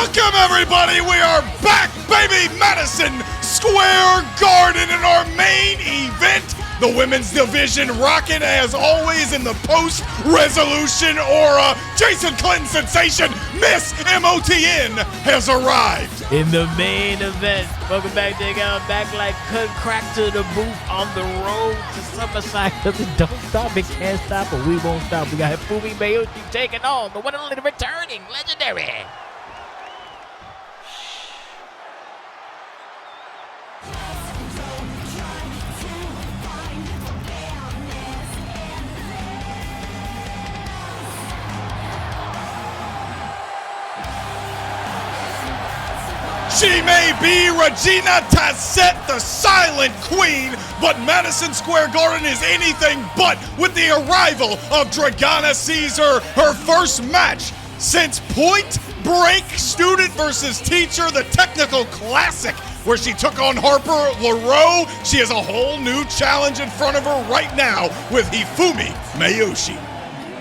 Welcome, everybody. We are back, baby. Madison Square Garden in our main event. The women's division rocking as always in the post-resolution aura. Jason Clinton sensation, Miss MOTN has arrived. In the main event. Welcome back, Dragana. Back like cut crack to the booth on the road to Summerside. Cause it don't stop, it can't stop, but we won't stop. We got Hifumi Mayoshi taking on the one and only returning legendary. She may be Regina Tassette, the silent queen, but Madison Square Garden is anything but with the arrival of Dragana Cesar, her first match since Point Break Student versus Teacher, the technical classic, where she took on Harper LaRoe. She has a whole new challenge in front of her right now with Hifumi Mayoshi.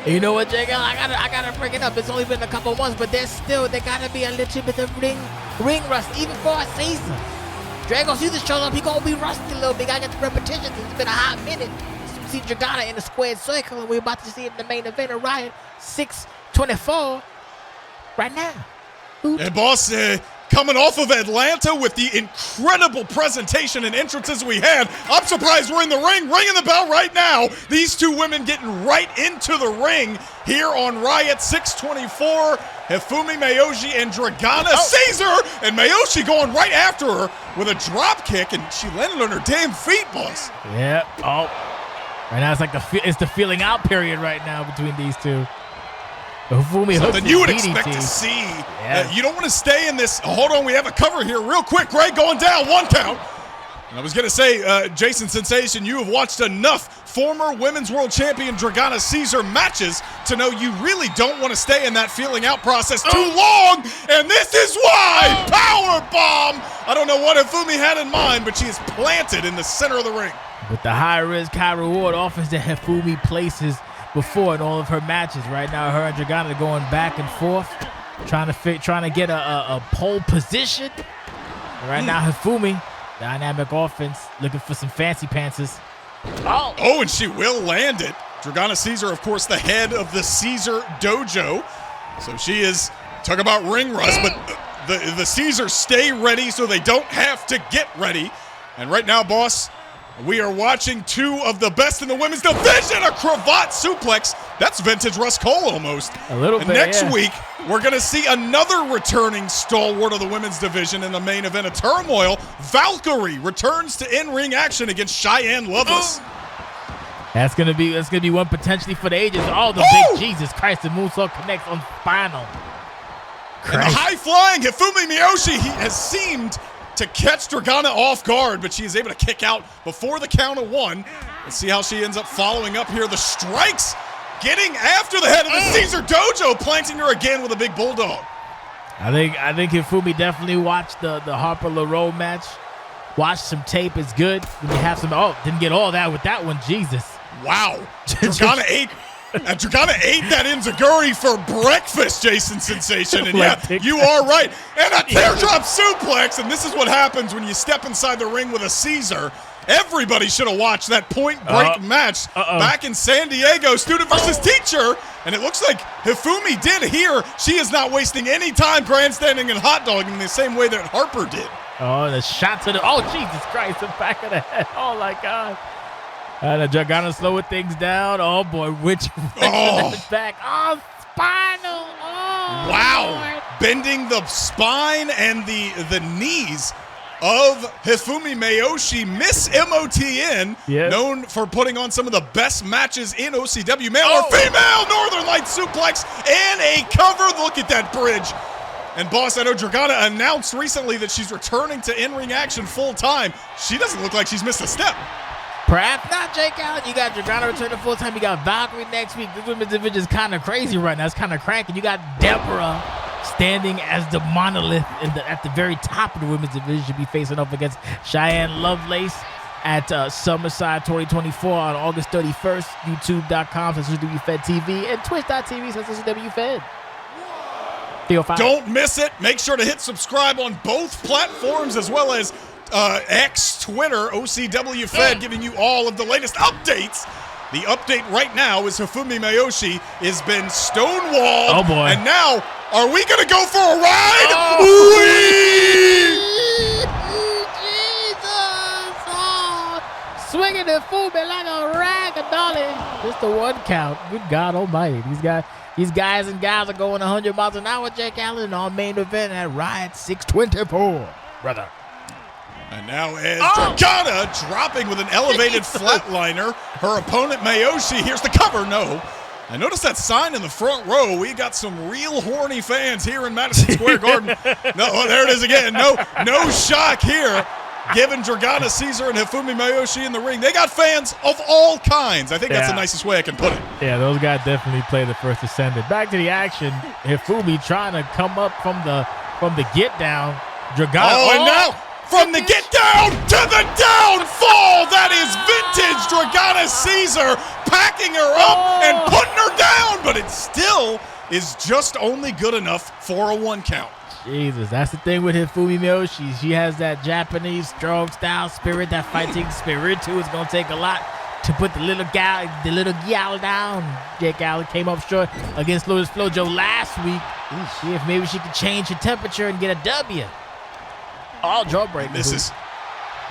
You know what, Jake? I gotta bring it up. It's only been a couple months, but there gotta be a little bit of ring rust, even for a season. Drago Cesar shows up, he gonna be rusty a little bit. I got the repetitions. It's been a hot minute. See Dragana in the squared circle, and we're about to see it in the main event of Riot 624 right now. And boss, coming off of Atlanta with the incredible presentation and entrances we had, I'm surprised we're in the ring, ringing the bell right now. These two women getting right into the ring here on Riot 624. Hifumi Mayoshi and Dragana Cesar, and Mayoshi going right after her with a drop kick, and she landed on her damn feet, boss. Yeah. Oh, right now it's like it's the feeling out period right now between these two. Something you would expect to see. Yeah. You don't want to stay in this. Hold on, we have a cover here real quick. Greg going down, 1 count. And I was going to say, Jason Sensation, you have watched enough former Women's World Champion Dragana Cesar matches to know you really don't want to stay in that feeling out process too long. And this is why. Power bomb. I don't know what Hifumi had in mind, but she is planted in the center of the ring. With the high risk, high reward offense that Hifumi places before in all of her matches. Right now, her and Dragana are going back and forth, trying to get a pole position. Right now, Hifumi, dynamic offense, looking for some fancy pantses. Oh, and she will land it. Dragana Cesar, of course, the head of the Cesar Dojo. So she is, talk about ring rust, but the Cesars stay ready so they don't have to get ready. And right now, boss, we are watching two of the best in the women's division, a cravat suplex. That's vintage Russ Cole almost. A little bit, next yeah. week, we're going to see another returning stalwart of the women's division in the main event of Turmoil. Valkyrie returns to in-ring action against Cheyenne Lovelace. That's gonna be one potentially for the ages. Oh, the big Jesus Christ, the moonsault connects on final. And the high-flying Hifumi Mayoshi, he has seemed to catch Dragana off guard, but she is able to kick out before the count of 1. Let's see how she ends up following up here. The strikes getting after the head of the Cesar Dojo, planting her again with a big bulldog. I think Hifumi definitely watched the Harper LaRoe match. Watched some tape. It's good when you have some. Oh, didn't get all that with that one. Jesus. Wow. Dragana ate that enziguri for breakfast, Jason Sensation. And yeah, you are right. And a teardrop suplex. And this is what happens when you step inside the ring with a Caesar. Everybody should have watched that Point Break match back in San Diego, student versus teacher. And it looks like Hifumi did here. She is not wasting any time grandstanding and hot dogging the same way that Harper did. Oh, the shot to the, oh, Jesus Christ, the back of the head. Oh, my God. And the Dragana slowing things down. Oh, boy, which back. Oh, spinal. Oh, wow. Lord. Bending the spine and the knees of Hifumi Mayoshi, Miss MOTN, known for putting on some of the best matches in OCW, male or female, Northern Light suplex, and a cover. Look at that bridge. And boss, I know Dragana announced recently that she's returning to in-ring action full-time. She doesn't look like she's missed a step. Perhaps not, Jake Allen. You got Dragana returning full-time. You got Valkyrie next week. This women's division is kind of crazy right now. It's kind of cranking. You got Deborah standing as the monolith at the very top of the women's division. She'll be facing off against Cheyenne Lovelace at Summerside 2024 on August 31st. YouTube.com/OCWFED TV and Twitch.tv/OCWFED. Don't miss it. Make sure to hit subscribe on both platforms as well as X, Twitter, OCWFED, giving you all of the latest updates. The update right now is Hifumi Mayoshi has been stonewalled. Oh, boy. And now, are we going to go for a ride? Oh. Jesus! Oh. Swinging Hifumi like a rag a dolly. Just the one count. Good God almighty. These guys and gals are going 100 miles an hour, Jake Allen, on main event at Riot 624. Brother. And now as Dragana dropping with an elevated flatliner. Her opponent, Mayoshi, here's the cover. No. I noticed that sign in the front row. We got some real horny fans here in Madison Square Garden. No, there it is again. No shock here. Giving Dragana Cesar and Hifumi Mayoshi in the ring. They got fans of all kinds. I think that's the nicest way I can put it. Yeah, those guys definitely play the first ascendant. Back to the action. Hifumi trying to come up from the get down. Dragana. And now from the get down to the downfall. That is vintage Dragana Cesar packing her up and putting her down, but it still is just only good enough for a 1 count. Jesus, that's the thing with Hifumi Mayoshi. She has that Japanese strong style spirit, that fighting spirit too. It's gonna take a lot to put the little gal down. Jake Allen came up short against Louis Flojo last week. See if maybe she can change her temperature and get a W. All jawbreaker.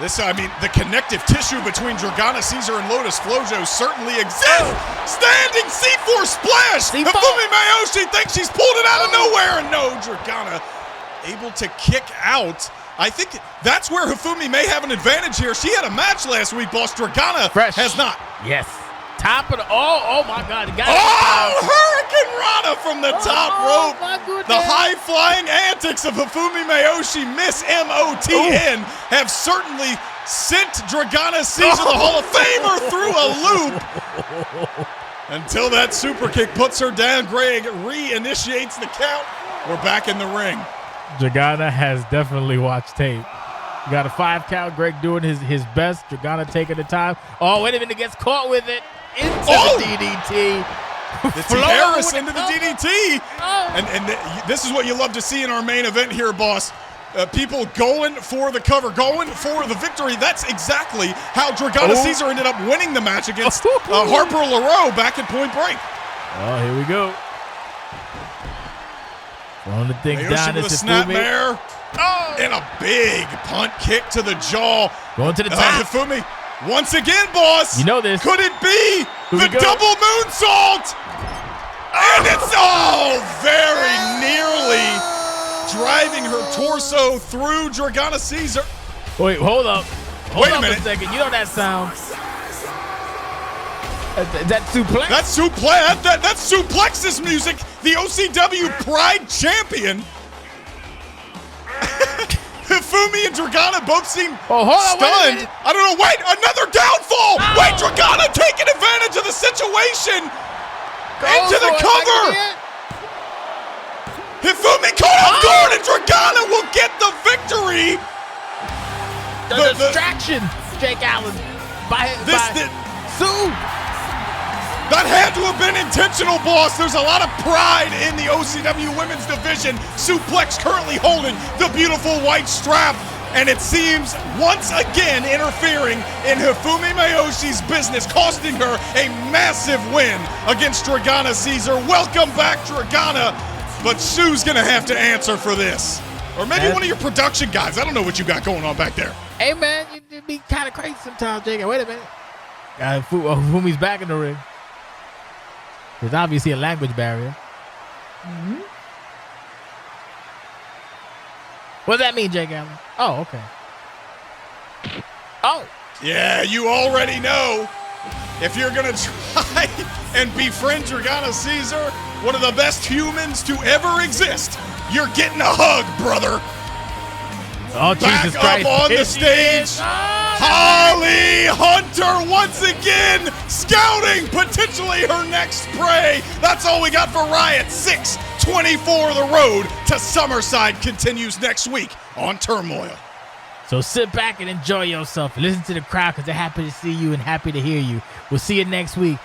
I mean, the connective tissue between Dragana Cesar and Lotus Flojo certainly exists. Standing C4 splash. C4. Hifumi Mayoshi thinks she's pulled it out of nowhere, and no, Dragana able to kick out. I think that's where Hifumi may have an advantage here. She had a match last week, boss. Dragana has not. Yes. Top of the, oh my God. Hurricane Rana from the top rope. My goodness. The high-flying antics of Hifumi Mayoshi, Miss MOTN, have certainly sent Dragana Cesar, the Hall of Famer, through a loop. Until that super kick puts her down, Greg reinitiates the count. We're back in the ring. Dragana has definitely watched tape. You got a 5 count, Greg doing his best. Dragana taking the time. Oh, wait a minute, gets caught with it. Into the DDT. It's Harris into the DDT. And this is what you love to see in our main event here, boss. People going for the cover, going for the victory. That's exactly how Dragana Cesar ended up winning the match against Harper LaRoe back at Point Break. Oh, here we go. Throwing the thing Mayoshi down with a snapmare. And a big punt kick to the jaw. Going to the top. Hifumi, once again, boss. You know this. Could it be the double moonsault? And it's very nearly driving her torso through Dragana Cesar. Wait, hold up. Hold up a minute. A second. You know that sound. That suplex? That's Suplexus music. The OCW Pride Champion. Hifumi and Dragana both seem stunned. I don't know. Wait, another downfall. Wait, Dragana taking advantage of the situation. Into the cover. Hifumi caught off guard, and Dragana will get the victory. The distraction, Jake Allen. Sue. That had to have been intentional, boss. There's a lot of pride in the OCW Women's Division. Suplex currently holding the beautiful white strap. And it seems once again interfering in Hifumi Mayoshi's business, costing her a massive win against Dragana Cesar. Welcome back, Dragana. But Sue's going to have to answer for this. Or maybe one of your production guys. I don't know what you got going on back there. Hey, man, you be kind of crazy sometimes, Jake. Wait a minute. Hifumi's back in the ring. There's obviously a language barrier. Mm-hmm. What does that mean, Jake Allen? Oh, okay. Oh. Yeah, you already know. If you're going to try and befriend Dragana Cesar, one of the best humans to ever exist, you're getting a hug, brother. Oh, Jesus Christ. Back up on the stage. Holly Hunter once again scouting potentially her next prey. That's all we got for Riot 624. The road to Summerside continues next week on Turmoil. So sit back and enjoy yourself. Listen to the crowd because they're happy to see you and happy to hear you. We'll see you next week.